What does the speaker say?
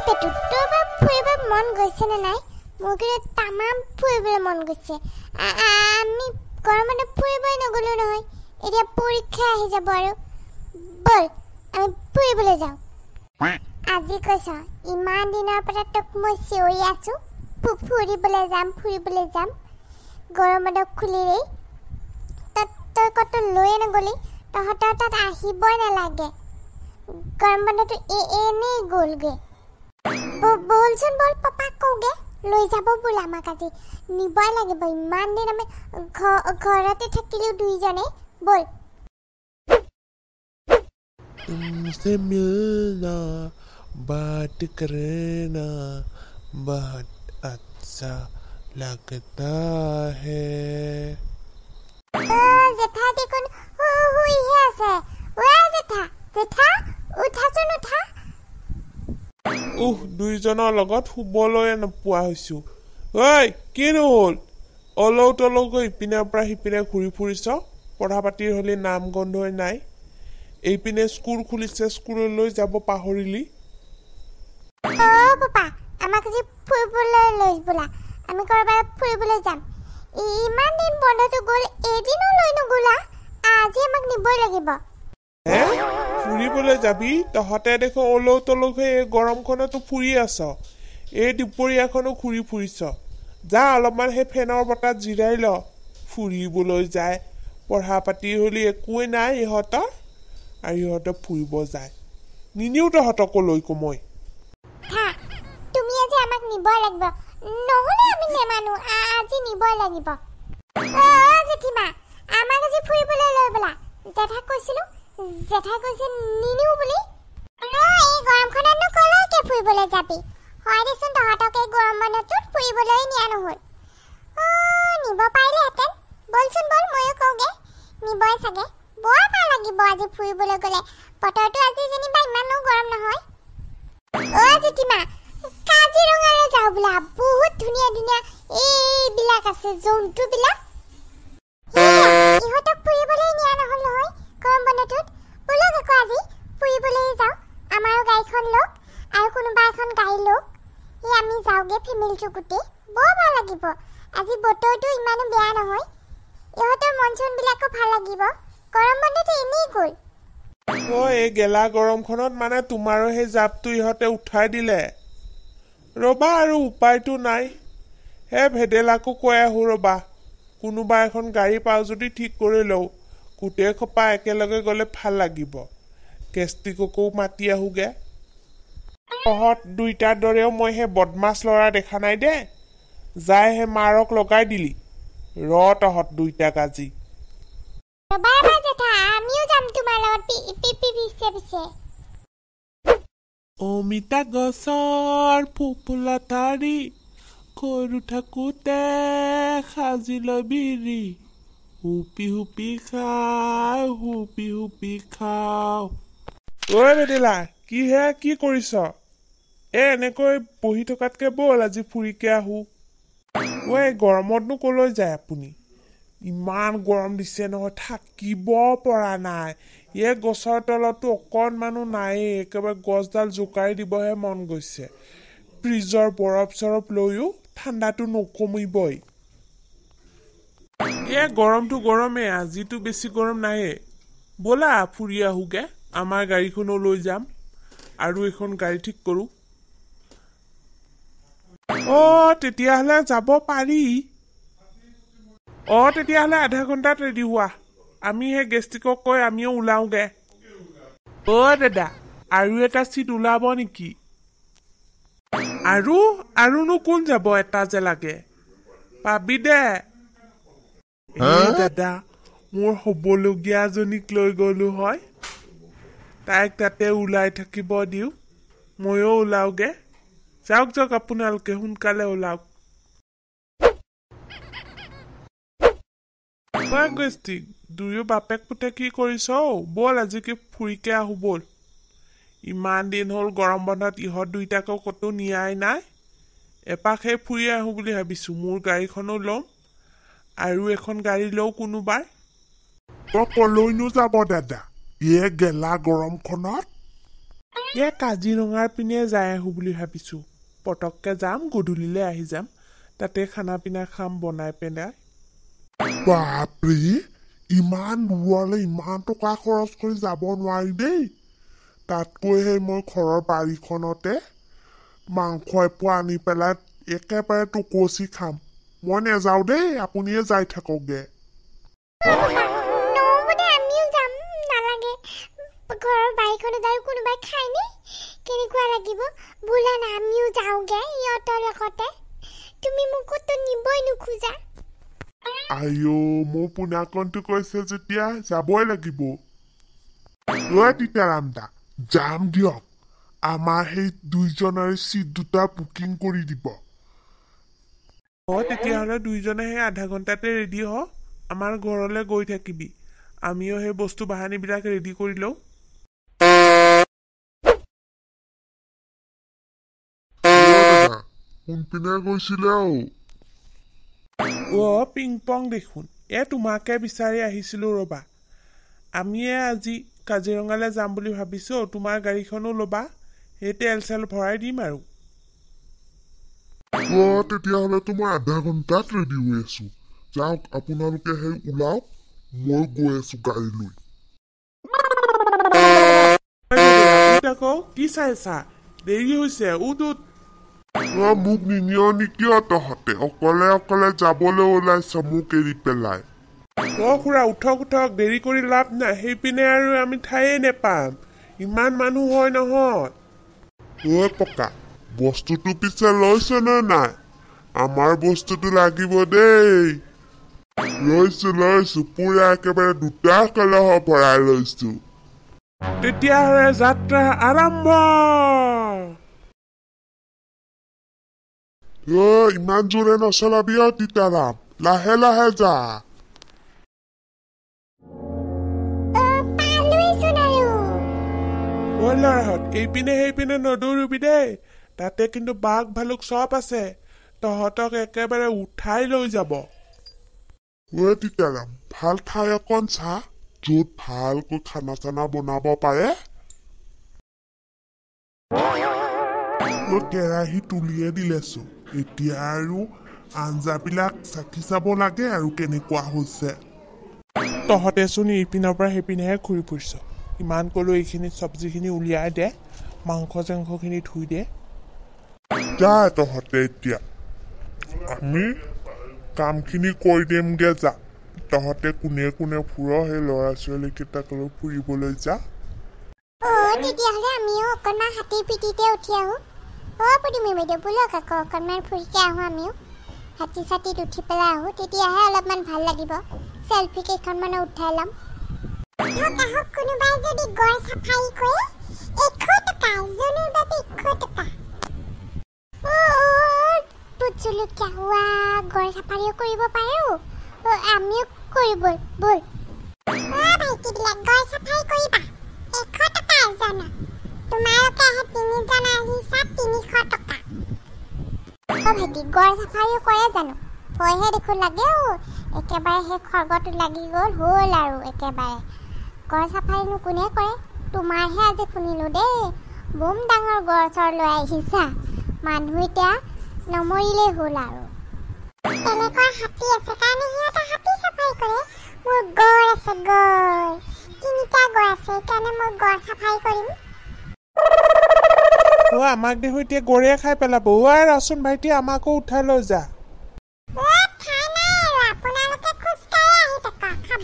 পেটু তোৰ ফুৰিব মন গৈছে নে নাই মোৰ কিন্তু তামাম ফুৰিবলৈ মন গৈছে আমি গৰমতে ফুৰিবই নগলো নহয় এতিয়া পৰীক্ষা আহি যাব আৰু বল আমি ফুৰিবলৈ যাওঁ আজি কৈছ ইমান দিনৰ পৰা তোক মই চিঞৰি আছো ফুৰিবলৈ যাম গৰমতে খুলিলেই তই কত লৈ নগলি তহঁতৰ তাত আহিবই নালাগে গৰম বন্ধটো এনেই গ'লগে বলচোন বল পাপাক কওঁগে লৈ যাব বোলা আমাক আজি নিবই লাগিব ইমান দিন আমি ঘৰতে থাকিলেও দুইজনে বল तुमसे मिलना बात करना बहुत अच्छा लगता है जेठा देखोन हुई है से ओए जेठा उठाचोन उठा দুইজনৰ লগত শুবলৈ নোপোৱা হৈছো ঐ কিনো হ'ল অলৌ তলৌকৈ ইপিনৰ পৰা সিপিনে ঘূৰি ফুৰিছ পঢ়া পাতিৰ হ'লে নাম গন্ধই নাই এইপিনে স্কুল খুলিছে স্কুললৈ যাব পাহৰিলি পাপা আমাক আজি ফুৰিবলৈ লৈ বোলা আমি কৰবাত ফুৰিবলৈ যাম ইমান দিন বন্ধটো গ'ল এদিনো লৈ নগলা আজি আমাক নিবই লাগিব ফুৰিবলৈ যাবি তহঁতে দেখো অলৌ তলৌকৈ এই গৰমখনতো ফুৰি আছ এই দুপৰীয়াখনো ঘূৰি ফুৰিছ যা অলপমান সেই ফেনৰ বতাত জিৰাই ল ফুৰিবলৈ যায় পঢ়া পাতি হ'লে একোৱে নাই ইহঁতৰ আৰু ইহঁতে ফুৰিব যায় নিনিও তহঁতকো লৈ মই তুমি আজি আমাক নিবই লাগিব নহ'লে আমি নেমানো আজি নিবই লাগিব জেঠিমা আমাক আজি ফুৰিবলৈ লৈ বোলা জেঠাক কৈছিলো জেঠাই কৈছে নিনিও বুলি এই গৰমখনতনো কলৈকে ফুৰিবলৈ যাবি হয় দেচোন তহঁতক এই গৰম বন্ধটোত ফুৰিবলৈ নিয়া নহ'ল নিব পাৰিলেহেঁতেন বলচোন বল ময়ো কওঁগে নিবই চাগে বৰ ভাল লাগিব আজি ফুৰিবলৈ গ'লে বতৰটো আজি যেনিবা ইমানো গৰম নহয় জেঠিমা কাজিৰঙালৈ যাওঁ বোলা বহুত ধুনীয়া ধুনীয়া এইবিলাক আছে জন্তুবিলাক ইহঁতক ফুৰিবলৈ নিয়া নহ'ল নহয় গৰম বন্ধটোত বলক আকৌ আজি ফুৰিবলৈ যাওঁ আমাৰো গাড়ীখন লওক আৰু কোনোবা এখন গাড়ী লওক আমি যাওঁগে ফেমিলিটো গোটেই বৰ ভাল লাগিব আজি বতৰটো ইমানো বেয়া নহয় ইহঁতৰ মন চনবিলাকো ভাল লাগিব গৰম বন্ধটো এনেই গ'ল এই গেলা গৰমখনত মানে তোমাৰো সেই জাপটো ইহঁতে উঠাই দিলে ৰবা আৰু উপায়টো নাই হে ভেদেলাকো কৈ আহোঁ ৰবা কোনোবা এখন গাড়ী পাওঁ যদি ঠিক কৰি লওঁ গোটেই খোপা একেলগে গ'লে ভাল লাগিব কেষ্টিককো মাতি আহোঁগে তহঁত দুইটাৰ দৰেও মই সেই বদমাছ ল'ৰা দেখা নাই দে যাই সেই মাৰক লগাই দিলি তহঁত দুইটাক আজি অমিতা গছৰ ফুপুলা ঠাৰি সৰু থাকোঁতে সাজিল বিৰি হুপি হুপি খাওঁ ঐ বেদেলা কি কৰিছ এনেকৈ বহি থকাতকে ব'ল আজি ফুৰিকে আহোঁ গৰমতনো কলৈ যায় আপুনি ইমান গৰম দিছে নহয় থাকিব পৰা নাই এই গছৰ তলতো অকণমানো নায়েই একেবাৰে গছডাল জোকাৰি দিবহে মন গৈছে ফ্ৰিজৰ বৰফ চৰফ লৈও ঠাণ্ডাটো নকমিবই গৰমটো গৰমেই আজিতো বেছি গৰম নাইয়ে ব'লা ফুৰি আহোঁগে আমাৰ গাড়ীখনো লৈ যাম আৰু এখন গাড়ী ঠিক কৰোঁ তেতিয়াহ'লে যাব পাৰি তেতিয়াহ'লে আধা ঘণ্টাত ৰেডি হোৱা আমি সেই গেষ্টিকক কৈ আমিও ওলাওঁগে দাদা আৰু এটা চিট ওলাব নেকি আৰুনো কোন যাব এটা যে লাগে পাবি দে দাদা মোৰ হ'বলগীয়াজনীক লৈ গ'লো হয় তাইক তাতে ওলাই থাকিব দিওঁ ময়ো ওলাওঁগে যাওক আপোনালোকে সোনকালে ওলাওক গেষ্টিক দুয়ো বাপেক পুতে কি কৰিছ ব'ল আজিকে ফুৰিকে আহোঁ ব'ল ইমান দিন হ'ল গৰম বন্ধত ইহঁত দুইটাকো ক'তো নিয়াই নাই এপাক সেই ফুৰি আহোঁ বুলি ভাবিছোঁ মোৰ গাড়ীখনো ল'ম আৰু এখন গাড়ী লওঁ কোনোবাই কলৈনো যাব দাদা গেলা গৰমখনত কাজিৰঙাৰ পিনে যাই আহোঁ বুলি ভাবিছোঁ পটককৈ যাম গধূলিলৈ আহি যাম তাতে খানা পিনা খাম বনাই পেলাই বাপৰে ইমান দূৰলৈ ইমান টকা খৰচ কৰি যাব নোৱাৰি দেই তাতকৈ সেই মই ঘৰৰ বাৰীখনতে মাংস এপোৱা আনি পেলাই একেবাৰে টুকচি খাম মই নেযাওঁ দেই আপুনিয়ে যাই থাককগে আমিও যাম নালাগে ঘৰৰ বাৰীখনত আৰু কোনোবাই খায়নে কেনেকুৱা লাগিব বোলা না আমিও যাওঁগে ইহঁতৰ লগতে তুমি মোক ক'তো নিবই নোখোজা আইঅ মোৰ পোনাকণটো কৈছে যেতিয়া যাবই লাগিব টিটাৰাম দা যাম দিয়ক আমাৰ সেই দুইজনৰে চিট দুটা বুকিং কৰি দিব তেতিয়াহ'লে দুইজনে সেই আধা ঘণ্টাতে ৰেডি হ আমাৰ ঘৰলৈ গৈ থাকিবি আমিও সেই বস্তু বাহানিবিলাক ৰেডি কৰি লওঁ কোনপিনে গৈছিলে পিং পং দেখোন তোমাকে বিচাৰি আহিছিলোঁ ৰ'বা আমিয়ে আজি কাজিৰঙালৈ যাম বুলি ভাবিছোঁ তোমাৰ গাড়ীখনো ল'বা সেই তেল চেল ভৰাই দিম আৰু তেতিয়াহ'লেতো মই আধা ঘণ্টাত ৰেডি হৈ আছো যাওক আপোনালোকে সেই ওলাওক মই গৈ আছো গাড়ী লৈ আকৌ কি চাইছা দেৰি হৈছে মোক নিনিয় নেকি তহঁতে অকলে অকলে যাবলৈ ওলাইছ মোক এৰি পেলাই খুৰা উঠক দেৰি কৰি লাভ নাই সেইপিনে আৰু আমি ঠায়ে নেপাম ইমান মানুহ হয় নহয় পকা বস্তুটো পিছে লৈছ নে নাই আমাৰ বস্তুটো লাগিব দেই লৈছো পুৰা একেবাৰে দুটা কলহ ভৰাই লৈছো তেতিয়াহ'লে যাত্ৰা আৰম্ভ ইমান জোৰে নচলাবি টিটাৰাম লাহে লাহে যা ল'ৰাহঁত এইপিনে সেইপিনে নদৌৰিবি দেই তাতে কিন্তু বাঘ ভালুক চব আছে তহঁতক একেবাৰে উঠাই লৈ যাব টিটাৰাম ভাল ঠাই অকণ চা য'ত ভালকৈ খানা চানা বনাব পাৰে কেৰাহী তুলিয়ে দিলেছো এতিয়া আৰু আঞ্জাবিলাক চাকি চাব লাগে আৰু কেনেকুৱা হৈছে তহঁতেচোন ইপিনৰ পৰা সেইপিনেহে ঘূৰি ফুৰিছ ইমান ক'লো এইখিনি চব্জিখিনি উলিয়াই দে মাংস চাংসখিনি ধুই দে যা তহঁতে এতিয়া আমি কামখিনি কৰি দিমগে যা তহঁতে কোনে কোনে ফুৰ সেই ল'ৰা ছোৱালীকেইটাক লৈ ফুৰিবলৈ যা তেতিয়াহ'লে আমিও অকণমান হাতীৰ পিঠিতে উঠি আহোঁ প্ৰতিমী বাইদেউ ব'লক আকৌ অকণমান ফুৰিকে আহোঁ আমিও হাতী চাতীত উঠি পেলাই আহোঁ তেতিয়াহে অলপমান ভাল লাগিব চেলফি কেইখনমানো উঠাই ল'ম কোনোবাই যদি গড় চাফাৰী কৰে 100 টকা জনৰ বাবে 100 টকা জলকীয়া গড় চাফাৰীও কৰিব পাৰোঁ আমিও কৰি ব'ল ভাইটিবিলাক গড় চাফাৰী কৰিবা 100 টকা এজনৰ তোমালোকে তিনিজন আহিছা 300 টকা ভাইটি গড় চাফাৰীও কৰে জানো ভয়হে দেখোন লাগে একেবাৰে সেই খৰ্গটো লাগি হ'ল আৰু একেবাৰে গড় চাফাৰীনো কোনে কৰে তোমাৰহে আজি শুনিলোঁ দেই বম ডাঙৰ গড় চৰ লৈ আহিছা মানুহ এতিয়া নমৰিলেই হ'ল আৰু তেনেকুৱা হাতী আছে কাৰণে সিহঁতে হাতী চাফাৰী কৰে মোৰ গড় আছে গড় 3টা গড় আছে সেইকাৰণে মই গড় চাফাৰী কৰিম আমাক দেখোন এতিয়া গড়ে খাই পেলাব ৰচোন ভাইটি আমাকো উঠাই লৈ যা আপোনালোকে খোজকাঢ়ি আহি থকা খাব